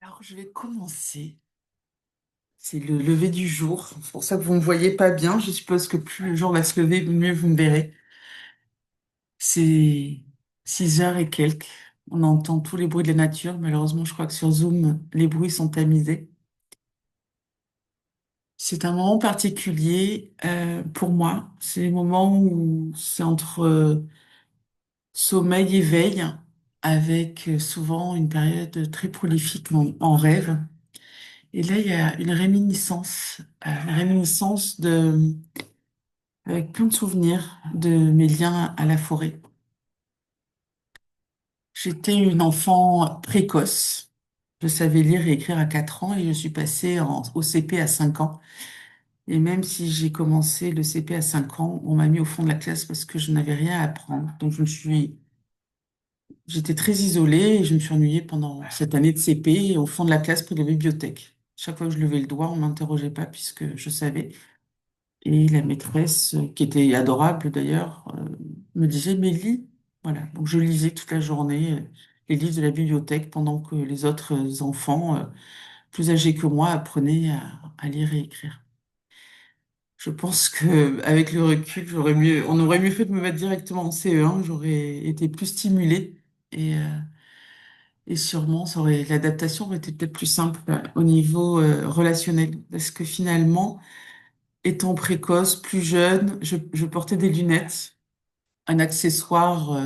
Alors, je vais commencer. C'est le lever du jour. C'est pour ça que vous ne me voyez pas bien. Je suppose que plus le jour va se lever, mieux vous me verrez. C'est 6 heures et quelques. On entend tous les bruits de la nature. Malheureusement, je crois que sur Zoom, les bruits sont tamisés. C'est un moment particulier pour moi. C'est les moments où c'est entre sommeil et veille, avec souvent une période très prolifique en rêve. Et là, il y a une réminiscence avec plein de souvenirs de mes liens à la forêt. J'étais une enfant précoce. Je savais lire et écrire à 4 ans et je suis passée au CP à 5 ans. Et même si j'ai commencé le CP à 5 ans, on m'a mis au fond de la classe parce que je n'avais rien à apprendre. Donc j'étais très isolée et je me suis ennuyée pendant cette année de CP au fond de la classe près de la bibliothèque. Chaque fois que je levais le doigt, on m'interrogeait pas puisque je savais. Et la maîtresse, qui était adorable d'ailleurs, me disait, mais lis. Voilà. Donc je lisais toute la journée les livres de la bibliothèque pendant que les autres enfants, plus âgés que moi, apprenaient à lire et écrire. Je pense que avec le recul, on aurait mieux fait de me mettre directement en CE1, j'aurais été plus stimulée et, euh, et sûrement l'adaptation aurait été peut-être plus simple au niveau relationnel. Parce que finalement, étant précoce, plus jeune, je portais des lunettes, un accessoire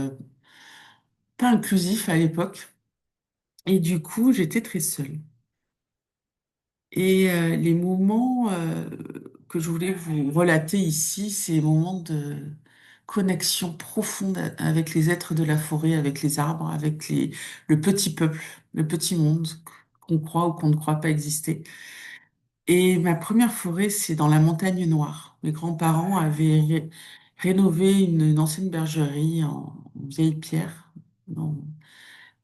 pas inclusif à l'époque. Et du coup, j'étais très seule. Et les moments que je voulais vous relater ici, c'est les moments de connexion profonde avec les êtres de la forêt, avec les arbres, le petit peuple, le petit monde qu'on croit ou qu'on ne croit pas exister. Et ma première forêt, c'est dans la Montagne Noire. Mes grands-parents avaient rénové une ancienne bergerie en vieille pierre, dans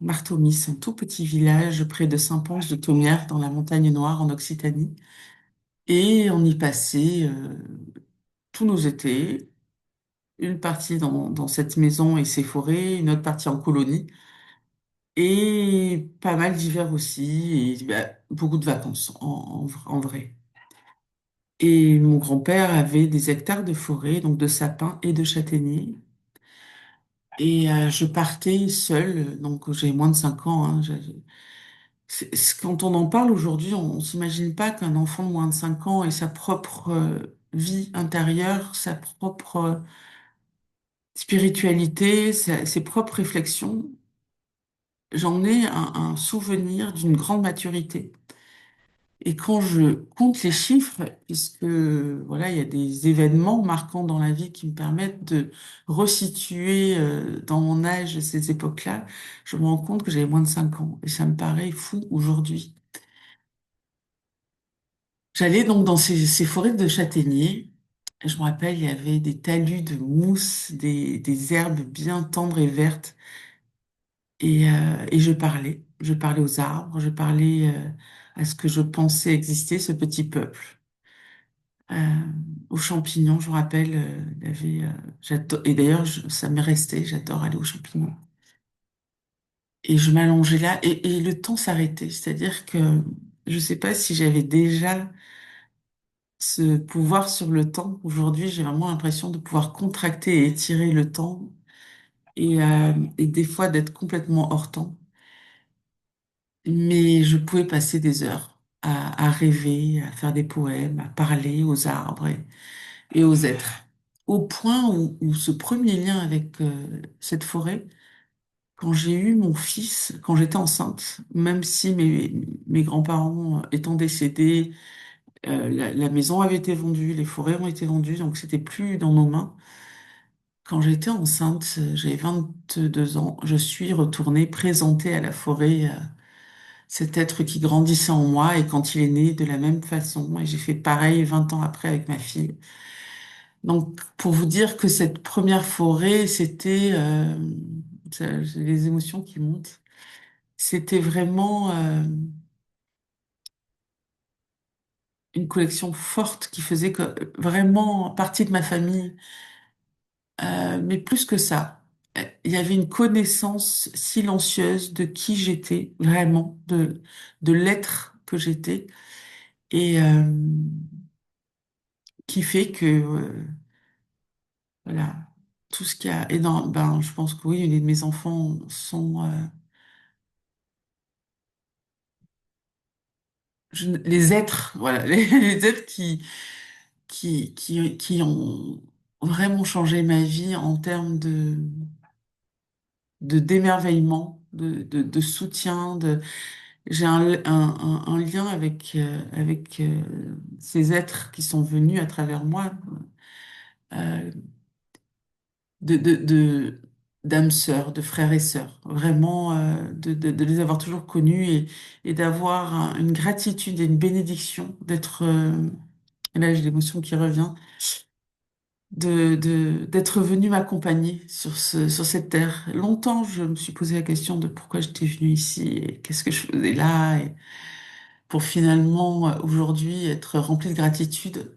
Martomis, un tout petit village près de Saint-Pons de Thomières, dans la Montagne Noire, en Occitanie. Et on y passait tous nos étés, une partie dans cette maison et ses forêts, une autre partie en colonie, et pas mal d'hiver aussi, et beaucoup de vacances en vrai. Et mon grand-père avait des hectares de forêt, donc de sapins et de châtaigniers. Et je partais seule, donc j'ai moins de 5 ans. Hein, quand on en parle aujourd'hui, on ne s'imagine pas qu'un enfant de moins de 5 ans ait sa propre vie intérieure, sa propre spiritualité, ses propres réflexions. J'en ai un souvenir d'une grande maturité. Et quand je compte les chiffres, puisque voilà, il y a des événements marquants dans la vie qui me permettent de resituer dans mon âge ces époques-là, je me rends compte que j'avais moins de 5 ans. Et ça me paraît fou aujourd'hui. J'allais donc dans ces forêts de châtaigniers. Et je me rappelle, il y avait des talus de mousse, des herbes bien tendres et vertes. Et je parlais. Je parlais aux arbres, je parlais à ce que je pensais exister, ce petit peuple. euh, aux champignons. Je me rappelle, et d'ailleurs, ça m'est resté, j'adore aller aux champignons. Et je m'allongeais là et le temps s'arrêtait. C'est-à-dire que je ne sais pas si j'avais déjà ce pouvoir sur le temps. Aujourd'hui, j'ai vraiment l'impression de pouvoir contracter et étirer le temps et des fois d'être complètement hors temps. Mais je pouvais passer des heures à rêver, à faire des poèmes, à parler aux arbres et aux êtres. Au point où ce premier lien avec cette forêt, quand j'ai eu mon fils, quand j'étais enceinte, même si mes grands-parents étant décédés, la maison avait été vendue, les forêts ont été vendues, donc c'était plus dans nos mains. Quand j'étais enceinte, j'avais 22 ans, je suis retournée présenter à la forêt cet être qui grandissait en moi et quand il est né de la même façon, et j'ai fait pareil 20 ans après avec ma fille. Donc, pour vous dire que cette première forêt, j'ai les émotions qui montent. C'était vraiment une collection forte qui faisait vraiment partie de ma famille. Mais plus que ça, il y avait une connaissance silencieuse de qui j'étais, vraiment, de l'être que j'étais, et qui fait que, voilà, tout ce qu'il y a énorme, ben, je pense que oui, les de mes enfants sont les êtres, voilà, les êtres qui ont vraiment changé ma vie en termes de d'émerveillement, de soutien, j'ai un lien avec ces êtres qui sont venus à travers moi, euh, d'âmes sœurs, de frères et sœurs, vraiment de les avoir toujours connus et d'avoir une gratitude et une bénédiction d'être, et là j'ai l'émotion qui revient, d'être venu m'accompagner sur cette terre. Longtemps, je me suis posé la question de pourquoi j'étais venue ici et qu'est-ce que je faisais là, et pour finalement aujourd'hui être remplie de gratitude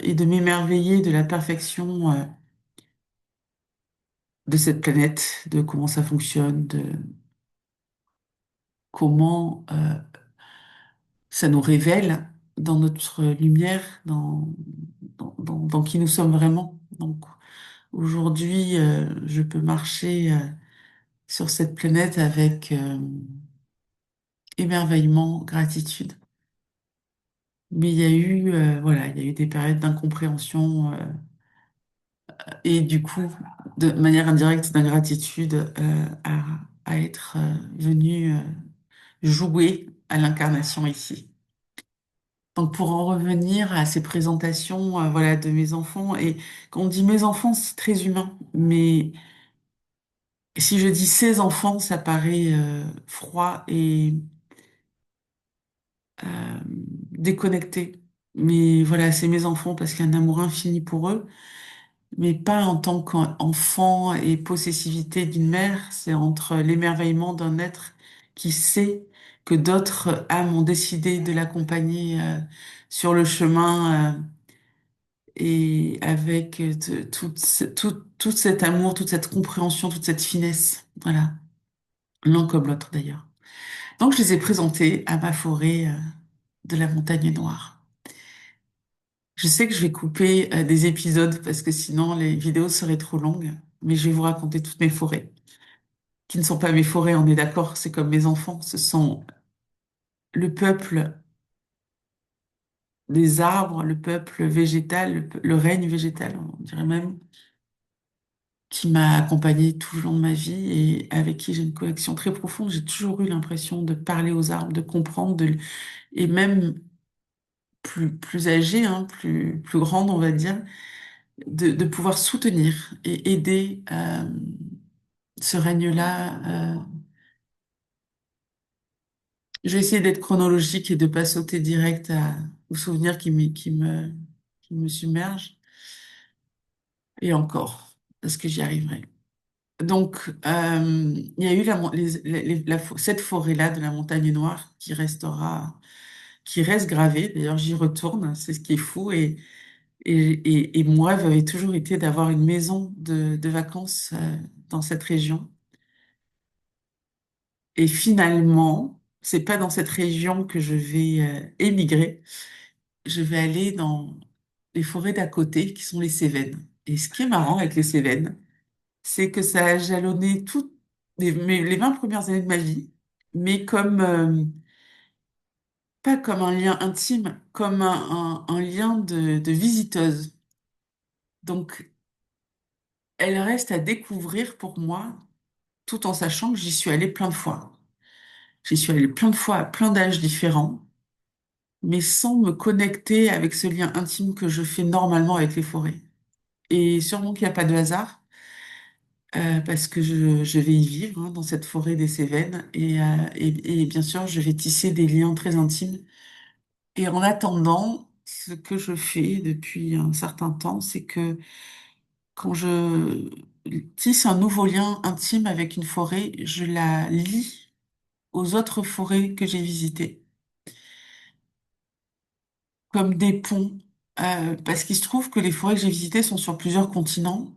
et de m'émerveiller de la perfection de cette planète, de comment ça fonctionne, de comment ça nous révèle dans notre lumière, dans qui nous sommes vraiment. Donc aujourd'hui, je peux marcher sur cette planète avec émerveillement, gratitude. Mais il y a eu, voilà, il y a eu des périodes d'incompréhension et du coup, de manière indirecte, d'ingratitude à être venu jouer à l'incarnation ici. Donc pour en revenir à ces présentations, voilà, de mes enfants, et quand on dit mes enfants, c'est très humain, mais si je dis ces enfants, ça paraît froid et déconnecté. Mais voilà, c'est mes enfants parce qu'il y a un amour infini pour eux, mais pas en tant qu'enfant et possessivité d'une mère, c'est entre l'émerveillement d'un être qui sait que d'autres âmes ont décidé de l'accompagner sur le chemin et avec tout cet amour, toute cette compréhension, toute cette finesse. Voilà, l'un comme l'autre d'ailleurs. Donc je les ai présentés à ma forêt de la Montagne Noire. Je sais que je vais couper des épisodes parce que sinon les vidéos seraient trop longues, mais je vais vous raconter toutes mes forêts, qui ne sont pas mes forêts, on est d'accord, c'est comme mes enfants, ce sont le peuple des arbres, le peuple végétal, le règne végétal, on dirait même, qui m'a accompagnée tout le long de ma vie et avec qui j'ai une connexion très profonde. J'ai toujours eu l'impression de parler aux arbres, de comprendre, et même plus âgée, hein, plus grande, on va dire, de pouvoir soutenir et aider ce règne-là. Je vais essayer d'être chronologique et de pas sauter direct aux souvenirs qui me submergent. Et encore, parce que j'y arriverai. Donc, il y a eu cette forêt-là de la Montagne Noire qui reste gravée. D'ailleurs, j'y retourne, c'est ce qui est fou. Et mon rêve avait toujours été d'avoir une maison de vacances dans cette région. Et finalement, c'est pas dans cette région que je vais émigrer. Je vais aller dans les forêts d'à côté, qui sont les Cévennes. Et ce qui est marrant avec les Cévennes, c'est que ça a jalonné toutes les 20 premières années de ma vie, mais pas comme un lien intime, comme un lien de visiteuse. Donc, elle reste à découvrir pour moi, tout en sachant que j'y suis allée plein de fois. J'y suis allée plein de fois à plein d'âges différents, mais sans me connecter avec ce lien intime que je fais normalement avec les forêts. Et sûrement qu'il n'y a pas de hasard, parce que je vais y vivre, hein, dans cette forêt des Cévennes, et bien sûr, je vais tisser des liens très intimes. Et en attendant, ce que je fais depuis un certain temps, c'est que quand je tisse un nouveau lien intime avec une forêt, je la lie aux autres forêts que j'ai visitées, comme des ponts, parce qu'il se trouve que les forêts que j'ai visitées sont sur plusieurs continents,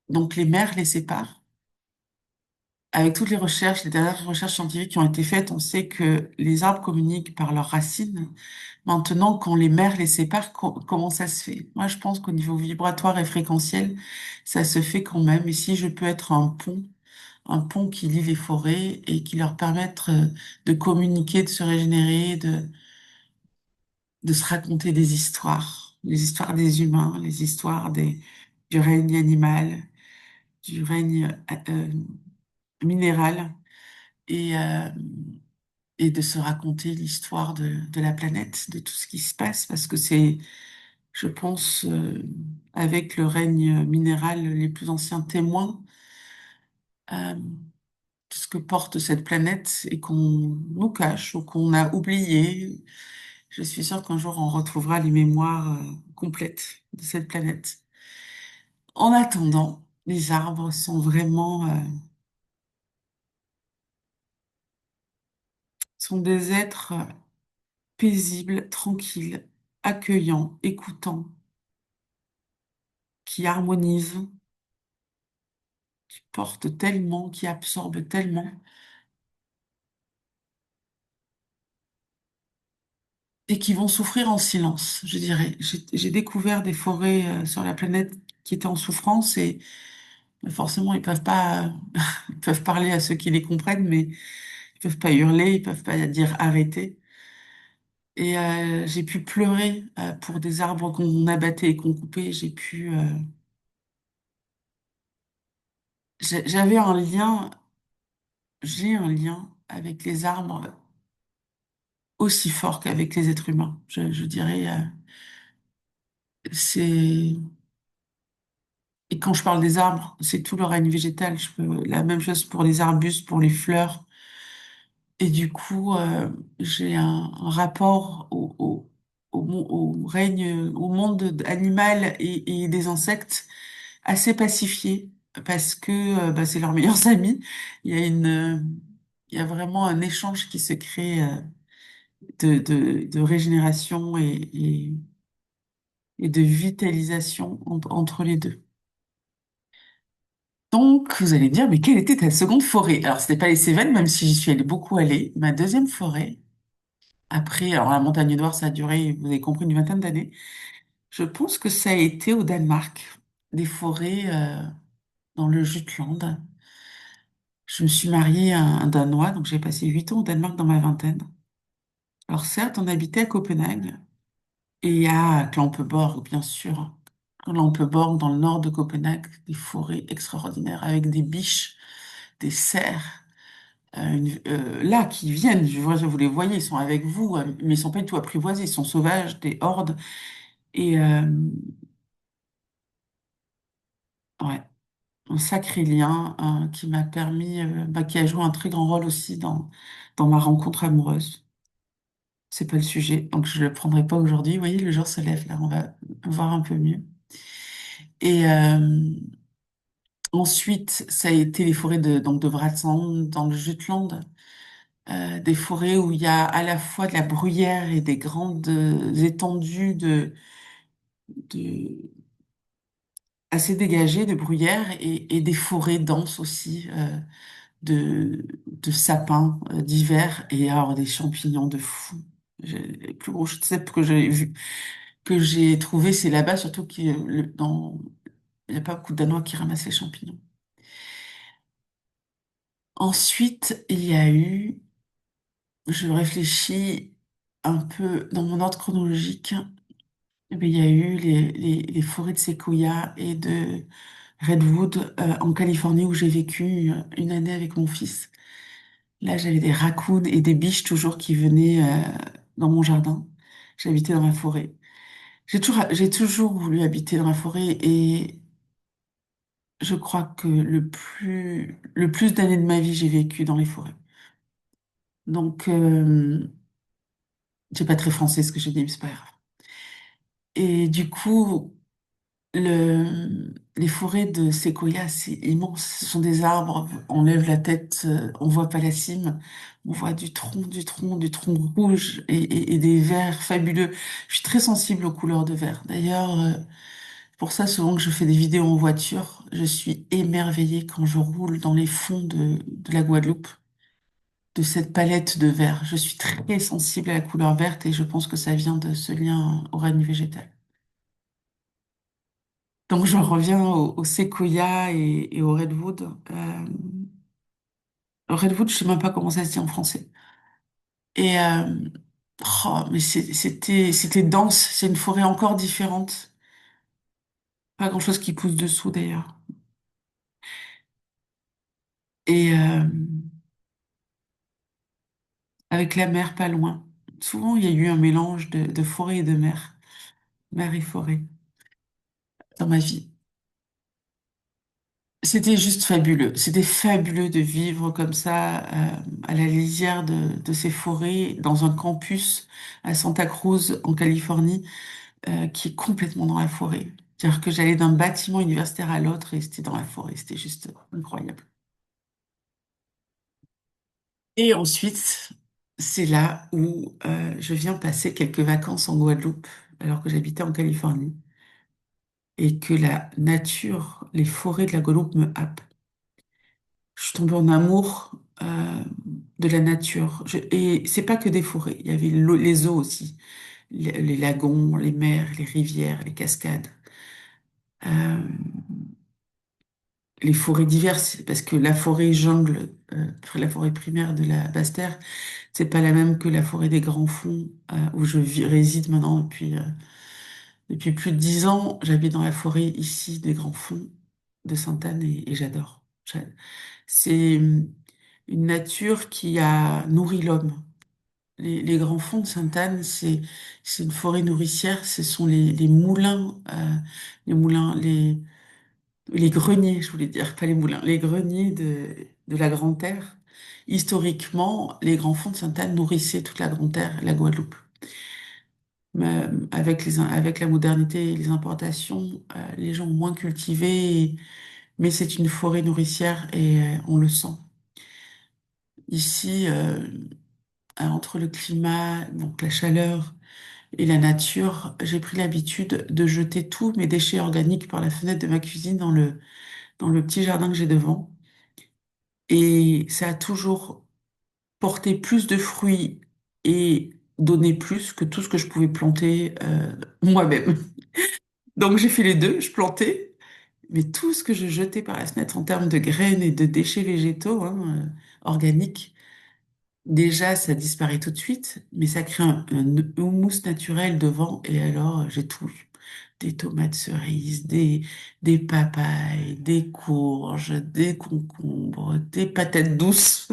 donc les mers les séparent. avec toutes les recherches, les dernières recherches scientifiques qui ont été faites, on sait que les arbres communiquent par leurs racines. Maintenant, quand les mers les séparent, comment ça se fait? Moi, je pense qu'au niveau vibratoire et fréquentiel, ça se fait quand même. Et si je peux être un pont qui lie les forêts et qui leur permettre de communiquer, de se régénérer, de se raconter des histoires, les histoires des humains, les histoires du règne animal, du règne minéral, et, euh, et de se raconter l'histoire de la planète, de tout ce qui se passe, parce que c'est, je pense, avec le règne minéral, les plus anciens témoins de ce que porte cette planète et qu'on nous cache ou qu'on a oublié. Je suis sûre qu'un jour on retrouvera les mémoires complètes de cette planète. En attendant, les arbres sont vraiment, sont des êtres paisibles, tranquilles, accueillants, écoutants, qui harmonisent, qui portent tellement, qui absorbent tellement, et qui vont souffrir en silence, je dirais. J'ai découvert des forêts sur la planète qui étaient en souffrance et forcément ils peuvent pas, ils peuvent parler à ceux qui les comprennent, mais ils peuvent pas hurler, ils peuvent pas dire arrêtez. Et j'ai pu pleurer pour des arbres qu'on abattait et qu'on coupait. J'avais un lien, j'ai un lien avec les arbres aussi fort qu'avec les êtres humains. Je dirais, c'est, et quand je parle des arbres, c'est tout le règne végétal. La même chose pour les arbustes, pour les fleurs. Et du coup, j'ai un rapport au règne, au monde animal et des insectes assez pacifié parce que bah, c'est leurs meilleurs amis. Il y a il y a vraiment un échange qui se crée de régénération et de vitalisation entre les deux. Donc, vous allez me dire, mais quelle était ta seconde forêt? Alors, c'était pas les Cévennes, même si j'y suis allée beaucoup aller. Ma deuxième forêt, après, alors la montagne noire, ça a duré, vous avez compris, une vingtaine d'années. Je pense que ça a été au Danemark, des forêts dans le Jutland. Je me suis mariée à un Danois, donc j'ai passé 8 ans au Danemark dans ma vingtaine. Alors certes, on habitait à Copenhague et à Klampenborg, bien sûr. Klampenborg, dans le nord de Copenhague, des forêts extraordinaires avec des biches, des cerfs, là qui viennent. Je vois, vous les voyez, ils sont avec vous, mais ils sont pas du tout apprivoisés, ils sont sauvages, des hordes. Et ouais, un sacré lien qui m'a permis, bah, qui a joué un très grand rôle aussi dans ma rencontre amoureuse. C'est pas le sujet, donc je le prendrai pas aujourd'hui. Vous voyez, le jour se lève là, on va voir un peu mieux. Et ensuite, ça a été les forêts donc de Vradsand dans le Jutland, des forêts où il y a à la fois de la bruyère et des grandes étendues de assez dégagées de bruyère et des forêts denses aussi de sapins d'hiver et alors des champignons de fou. Les plus gros cèpes que j'ai vu que j'ai trouvé, c'est là-bas, surtout il n'y a pas beaucoup de Danois qui ramassent les champignons. Ensuite, il y a eu, je réfléchis un peu dans mon ordre chronologique, mais il y a eu les forêts de séquoia et de redwood en Californie où j'ai vécu une année avec mon fils. Là, j'avais des raccoons et des biches toujours qui venaient dans mon jardin. J'habitais dans la forêt. J'ai toujours voulu habiter dans la forêt et je crois que le plus d'années de ma vie, j'ai vécu dans les forêts. Donc, c'est pas très français ce que j'ai dit, mais c'est pas grave. Et du coup, les forêts de séquoia, c'est immense. Ce sont des arbres. On lève la tête, on voit pas la cime. On voit du tronc rouge et des verts fabuleux. Je suis très sensible aux couleurs de vert. D'ailleurs, Pour ça, souvent que je fais des vidéos en voiture, je suis émerveillée quand je roule dans les fonds de la Guadeloupe, de cette palette de vert. Je suis très sensible à la couleur verte et je pense que ça vient de ce lien au règne végétal. Donc je reviens au séquoia et au redwood. Le redwood, je sais même pas comment ça se dit en français. Et oh, mais c'était dense. C'est une forêt encore différente. Pas grand-chose qui pousse dessous d'ailleurs. Et avec la mer pas loin. Souvent, il y a eu un mélange de forêt et de mer. Mer et forêt dans ma vie. C'était juste fabuleux. C'était fabuleux de vivre comme ça, à la lisière de ces forêts, dans un campus à Santa Cruz, en Californie, qui est complètement dans la forêt. C'est-à-dire que j'allais d'un bâtiment universitaire à l'autre et c'était dans la forêt. C'était juste incroyable. Et ensuite, c'est là où je viens passer quelques vacances en Guadeloupe, alors que j'habitais en Californie, et que la nature, les forêts de la Guadeloupe me happent. Je suis tombée en amour de la nature. Et c'est pas que des forêts, il y avait les eaux aussi, les lagons, les mers, les rivières, les cascades, euh, les forêts diverses, parce que la forêt jungle, la forêt primaire de la Basse-Terre, c'est pas la même que la forêt des Grands Fonds, où réside maintenant depuis plus de 10 ans. J'habite dans la forêt ici des Grands Fonds de Sainte-Anne et j'adore. C'est une nature qui a nourri l'homme. Les Grands Fonds de Sainte-Anne, c'est une forêt nourricière. Ce sont les moulins, les greniers, je voulais dire, pas les moulins, les greniers de la Grande Terre. Historiquement, les Grands Fonds de Sainte-Anne nourrissaient toute la Grande Terre, la Guadeloupe. Mais avec la modernité et les importations, les gens ont moins cultivé, mais c'est une forêt nourricière et on le sent. Ici, entre le climat, donc la chaleur et la nature, j'ai pris l'habitude de jeter tous mes déchets organiques par la fenêtre de ma cuisine dans le petit jardin que j'ai devant. Et ça a toujours porté plus de fruits et donné plus que tout ce que je pouvais planter moi-même. Donc j'ai fait les deux, je plantais, mais tout ce que je jetais par la fenêtre en termes de graines et de déchets végétaux, organiques, déjà ça disparaît tout de suite, mais ça crée un houmous naturel devant, et alors j'ai tout eu. Des tomates cerises, des papayes, des courges, des concombres, des patates douces,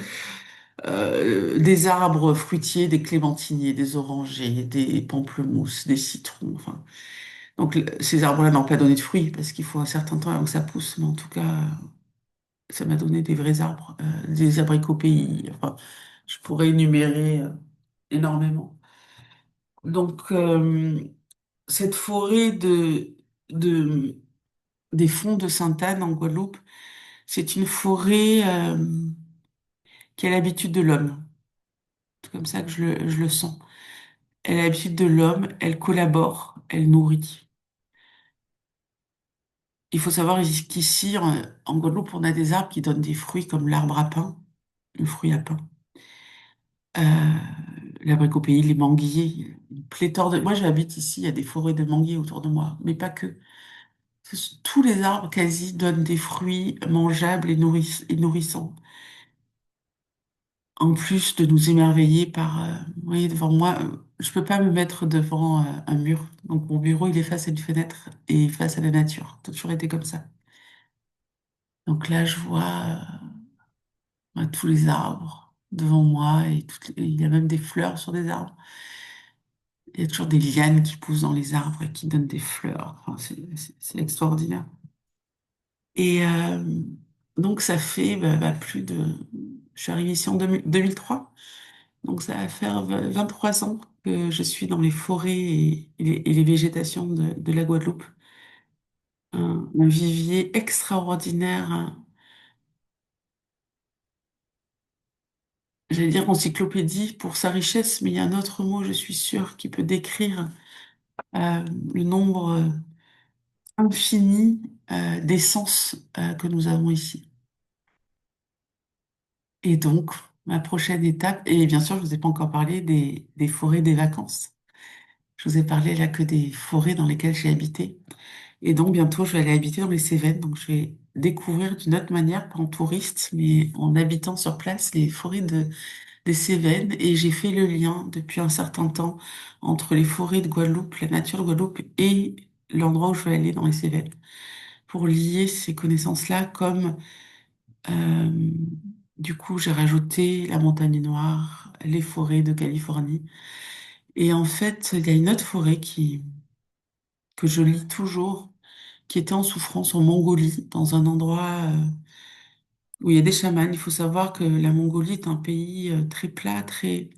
des arbres fruitiers, des clémentiniers, des orangers, des pamplemousses, des citrons, enfin. Donc ces arbres-là n'ont pas donné de fruits parce qu'il faut un certain temps avant que ça pousse, mais en tout cas, ça m'a donné des vrais arbres, des abricots pays. Enfin, je pourrais énumérer énormément. Donc cette forêt de des fonds de Sainte-Anne en Guadeloupe, c'est une forêt qui a l'habitude de l'homme. C'est comme ça que je le sens. Elle a l'habitude de l'homme, elle collabore, elle nourrit. Il faut savoir qu'ici, en Guadeloupe, on a des arbres qui donnent des fruits comme l'arbre à pain, le fruit à pain, euh, l'abricot pays, les manguiers, une pléthore de... Moi, j'habite ici, il y a des forêts de manguiers autour de moi, mais pas que. Tous les arbres quasi donnent des fruits mangeables et nourrissants. En plus de nous émerveiller par... vous voyez, devant moi, je peux pas me mettre devant un mur. Donc mon bureau, il est face à une fenêtre et face à la nature. Ça a toujours été comme ça. Donc là, je vois tous les arbres devant moi et il y a même des fleurs sur des arbres. Il y a toujours des lianes qui poussent dans les arbres et qui donnent des fleurs. Enfin, c'est extraordinaire. Et donc ça fait plus de... Je suis arrivée ici en 2003. Donc ça va faire 23 ans que je suis dans les forêts et les végétations de la Guadeloupe. Un vivier extraordinaire, j'allais dire encyclopédie pour sa richesse, mais il y a un autre mot, je suis sûre, qui peut décrire le nombre. infini d'essence que nous avons ici. Et donc, ma prochaine étape, et bien sûr, je vous ai pas encore parlé des forêts des vacances. Je vous ai parlé là que des forêts dans lesquelles j'ai habité. Et donc, bientôt, je vais aller habiter dans les Cévennes. Donc, je vais découvrir d'une autre manière, pas en touriste, mais en habitant sur place, les forêts des Cévennes. Et j'ai fait le lien depuis un certain temps entre les forêts de Guadeloupe, la nature de Guadeloupe et l'endroit où je vais aller dans les Cévennes, pour lier ces connaissances-là comme euh, du coup j'ai rajouté la montagne noire, les forêts de Californie. Et en fait, il y a une autre forêt que je lis toujours, qui était en souffrance en Mongolie, dans un endroit où il y a des chamans. Il faut savoir que la Mongolie est un pays très plat, très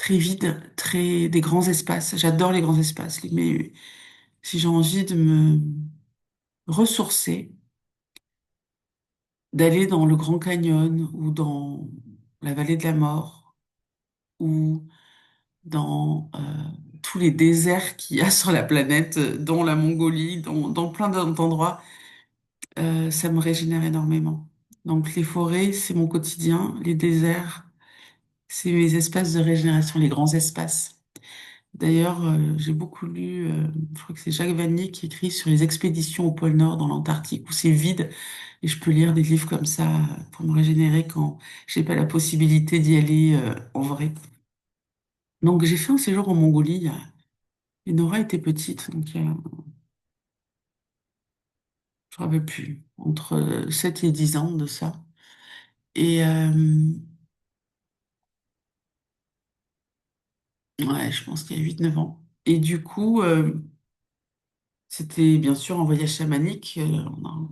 vide, très des grands espaces. J'adore les grands espaces, mais si j'ai envie de me ressourcer, d'aller dans le Grand Canyon ou dans la vallée de la mort ou dans tous les déserts qu'il y a sur la planète, dont la Mongolie, dans plein d'endroits, ça me régénère énormément. Donc les forêts, c'est mon quotidien, les déserts, c'est mes espaces de régénération, les grands espaces. D'ailleurs, j'ai beaucoup lu, je crois que c'est Jacques Vanier qui écrit sur les expéditions au pôle Nord dans l'Antarctique où c'est vide et je peux lire des livres comme ça pour me régénérer quand j'ai pas la possibilité d'y aller en vrai. Donc j'ai fait un séjour en Mongolie et Nora était petite, donc je ne me rappelle plus, entre 7 et 10 ans de ça. Et ouais, je pense qu'il y a 8 9 ans. Et du coup, c'était bien sûr un voyage chamanique.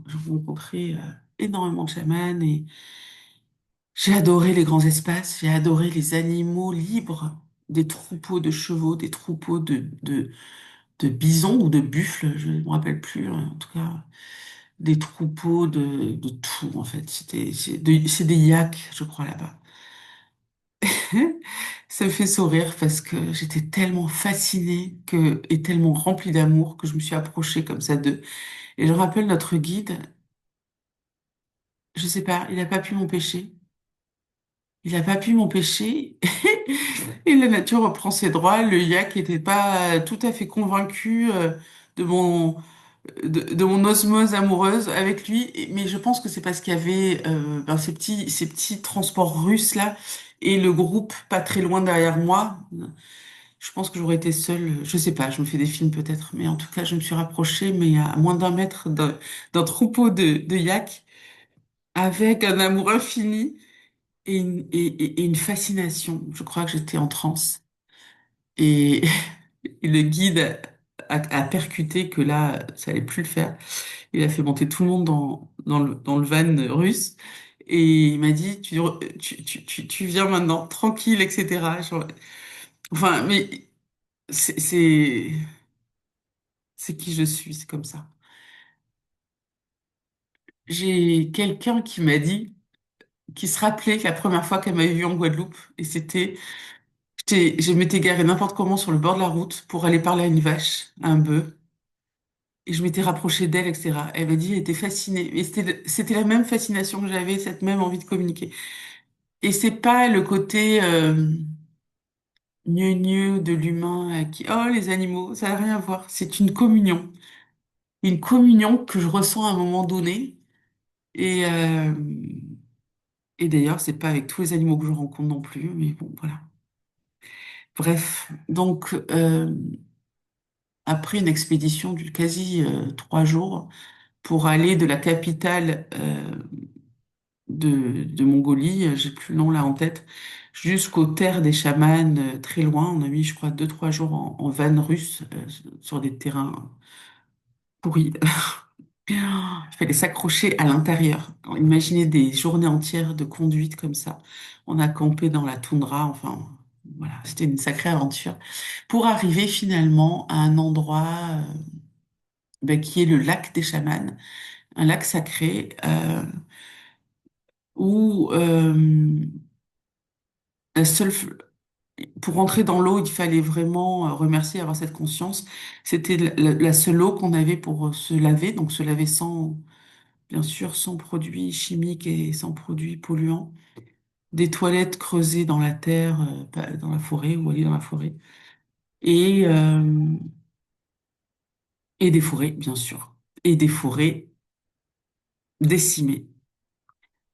J'ai rencontré énormément de chamans et j'ai adoré les grands espaces, j'ai adoré les animaux libres, des troupeaux de chevaux, des troupeaux de bisons ou de buffles, je ne me rappelle plus, en tout cas, des troupeaux de tout, en fait. C'est des yaks, je crois, là-bas. Ça me fait sourire parce que j'étais tellement fascinée et tellement remplie d'amour que je me suis approchée comme ça d'eux. Et je rappelle notre guide, je sais pas, il n'a pas pu m'empêcher. Il n'a pas pu m'empêcher. Et la nature reprend ses droits. Le yak n'était pas tout à fait convaincu de de mon osmose amoureuse avec lui. Mais je pense que c'est parce qu'il y avait ces petits transports russes là et le groupe pas très loin derrière moi. Je pense que j'aurais été seule. Je sais pas, je me fais des films peut-être. Mais en tout cas, je me suis rapprochée, mais à moins d'1 mètre d'un troupeau de yaks avec un amour infini et une fascination. Je crois que j'étais en transe. Et, et le guide a percuté que là, ça allait plus le faire. Il a fait monter tout le monde dans le van russe. Et il m'a dit, tu viens maintenant, tranquille, etc. Enfin, mais c'est, c'est, c'est qui je suis, c'est comme ça. J'ai quelqu'un qui m'a dit, qui se rappelait que la première fois qu'elle m'avait vue en Guadeloupe, et c'était je m'étais garée n'importe comment sur le bord de la route pour aller parler à une vache, à un bœuf, et je m'étais rapprochée d'elle, etc. Elle m'a dit, elle était fascinée. Et c'était la même fascination que j'avais, cette même envie de communiquer. Et c'est pas le côté gneu de l'humain qui, oh, les animaux, ça n'a rien à voir. C'est une communion. Une communion que je ressens à un moment donné. Et, euh, et d'ailleurs, c'est pas avec tous les animaux que je rencontre non plus, mais bon, voilà. Bref, donc, après une expédition de quasi 3 jours, pour aller de la capitale de Mongolie, j'ai plus le nom là en tête, jusqu'aux terres des chamans très loin. On a mis, je crois, 2 3 jours en van russe sur des terrains pourris. Il fallait s'accrocher à l'intérieur. Alors, imaginez des journées entières de conduite comme ça. On a campé dans la toundra, enfin, voilà, c'était une sacrée aventure. Pour arriver finalement à un endroit qui est le lac des chamans, un lac sacré où la seule, Pour rentrer dans l'eau, il fallait vraiment remercier, avoir cette conscience. C'était la seule eau qu'on avait pour se laver, donc se laver sans, bien sûr, sans produits chimiques et sans produits polluants. Des toilettes creusées dans la terre, pas dans la forêt ou aller dans la forêt. Et, euh, et des forêts, bien sûr. Et des forêts décimées.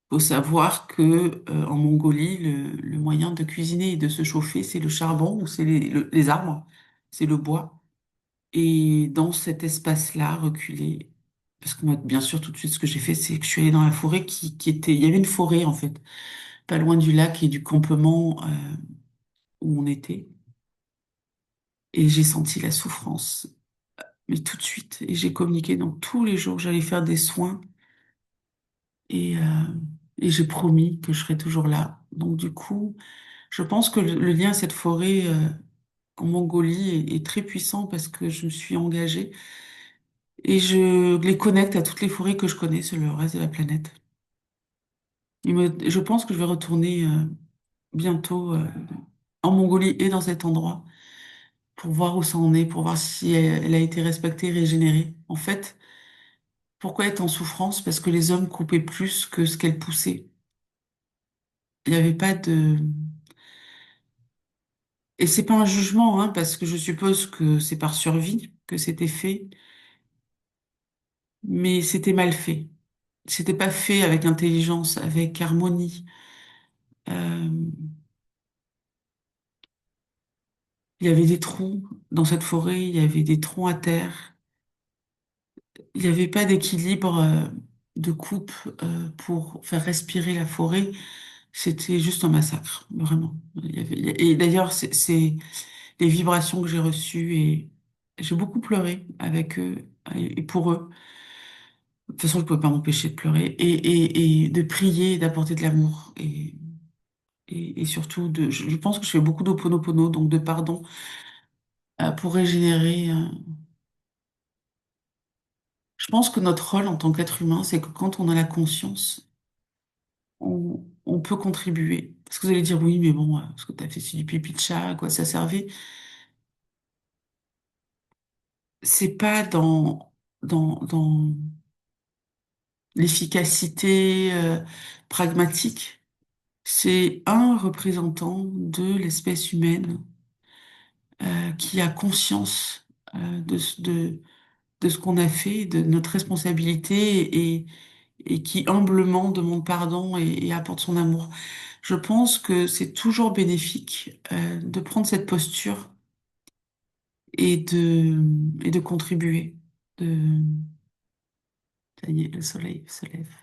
Faut savoir que en Mongolie, le moyen de cuisiner et de se chauffer, c'est le charbon ou c'est les arbres, c'est le bois. Et dans cet espace-là, reculé, parce que moi, bien sûr, tout de suite, ce que j'ai fait, c'est que je suis allée dans la forêt qui était, il y avait une forêt en fait, pas loin du lac et du campement où on était, et j'ai senti la souffrance, mais tout de suite, et j'ai communiqué. Donc tous les jours, j'allais faire des soins et, euh, et j'ai promis que je serais toujours là. Donc du coup, je pense que le lien à cette forêt en Mongolie est très puissant parce que je me suis engagée et je les connecte à toutes les forêts que je connais sur le reste de la planète. Je pense que je vais retourner bientôt en Mongolie et dans cet endroit pour voir où ça en est, pour voir si elle a été respectée, régénérée. En fait, pourquoi être en souffrance? Parce que les hommes coupaient plus que ce qu'elles poussaient. Il n'y avait pas de... Et c'est pas un jugement, hein, parce que je suppose que c'est par survie que c'était fait, mais c'était mal fait. C'était pas fait avec intelligence, avec harmonie. Euh, il y avait des troncs dans cette forêt, il y avait des troncs à terre. Il n'y avait pas d'équilibre de coupe pour faire respirer la forêt. C'était juste un massacre, vraiment. Et d'ailleurs, c'est les vibrations que j'ai reçues et j'ai beaucoup pleuré avec eux et pour eux. De toute façon, je ne pouvais pas m'empêcher de pleurer et de prier, d'apporter de l'amour et surtout je pense que je fais beaucoup d'Ho'oponopono, donc de pardon pour régénérer. Je pense que notre rôle en tant qu'être humain, c'est que quand on a la conscience, on peut contribuer. Parce que vous allez dire oui, mais bon, ce que tu as fait, c'est du pipi de chat, à quoi ça servait? C'est pas dans l'efficacité pragmatique. C'est un représentant de l'espèce humaine qui a conscience de ce qu'on a fait, de notre responsabilité et qui humblement demande pardon et apporte son amour. Je pense que c'est toujours bénéfique de prendre cette posture et de contribuer. De... Ça y est, le soleil se lève.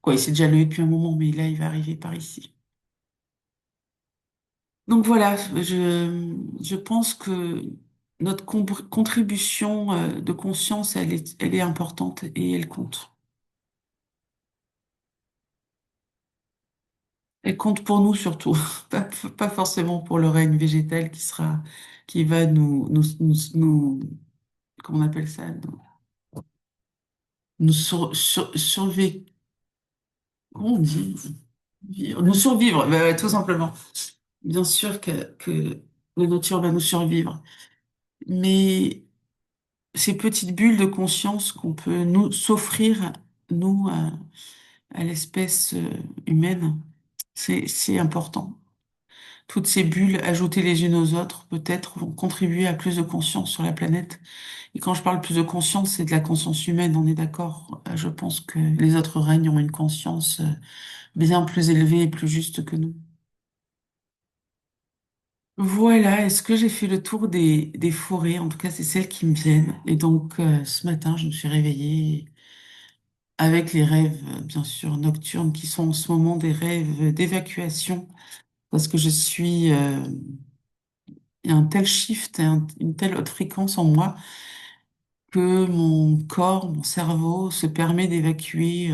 Quoi, il s'est déjà levé depuis un moment, mais là, il va arriver par ici. Donc voilà, je pense que notre contribution de conscience, elle est importante et elle compte. Elle compte pour nous surtout, pas forcément pour le règne végétal qui va comment on appelle ça, nous survivre, comment on dit? Nous survivre, tout simplement. Bien sûr que la nature va nous survivre, mais ces petites bulles de conscience qu'on peut nous s'offrir, nous, à l'espèce humaine, c'est important. Toutes ces bulles ajoutées les unes aux autres, peut-être, vont contribuer à plus de conscience sur la planète. Et quand je parle plus de conscience, c'est de la conscience humaine, on est d'accord. Je pense que les autres règnes ont une conscience bien plus élevée et plus juste que nous. Voilà, est-ce que j'ai fait le tour des forêts? En tout cas, c'est celles qui me viennent. Et donc, ce matin, je me suis réveillée avec les rêves, bien sûr, nocturnes, qui sont en ce moment des rêves d'évacuation, parce que il y a un tel shift, et une telle haute fréquence en moi que mon corps, mon cerveau se permet d'évacuer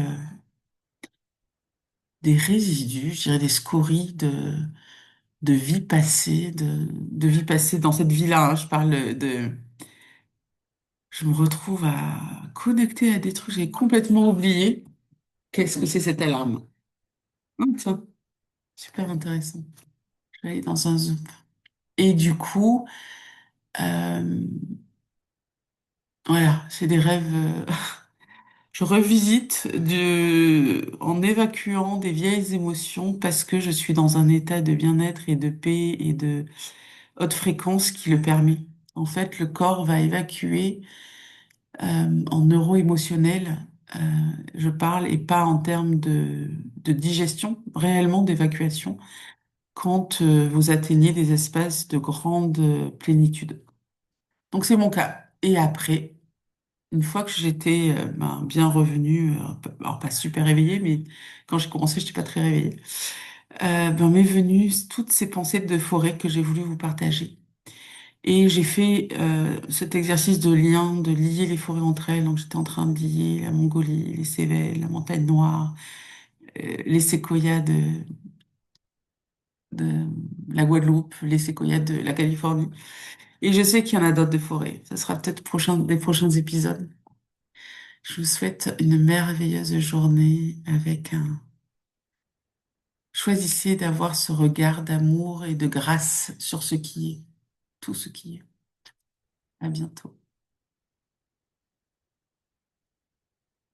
des résidus, je dirais des scories de vie passée, de vie passée dans cette vie-là, hein. Je me retrouve à connecter à des trucs que j'ai complètement oubliés. Qu'est-ce que c'est cette alarme? Ça, super intéressant. Je vais aller dans un zoo. Et du coup, euh, voilà, c'est des rêves. Je revisite en évacuant des vieilles émotions parce que je suis dans un état de bien-être et de paix et de haute fréquence qui le permet. En fait, le corps va évacuer en neuro-émotionnel. euh, je parle et pas en termes de digestion, réellement d'évacuation, quand vous atteignez des espaces de grande plénitude. Donc c'est mon cas. Et après, une fois que j'étais bien revenue, alors pas super réveillée, mais quand j'ai commencé, je n'étais pas très réveillée, m'est venue toutes ces pensées de forêt que j'ai voulu vous partager. Et j'ai fait cet exercice de lien, de lier les forêts entre elles. Donc j'étais en train de lier la Mongolie, les Cévelles, la Montagne Noire, les séquoias de la Guadeloupe, les séquoias de la Californie. Et je sais qu'il y en a d'autres de forêts. Ça sera peut-être des prochains épisodes. Je vous souhaite une merveilleuse journée avec un... Choisissez d'avoir ce regard d'amour et de grâce sur ce qui est, tout ce qui est. À bientôt.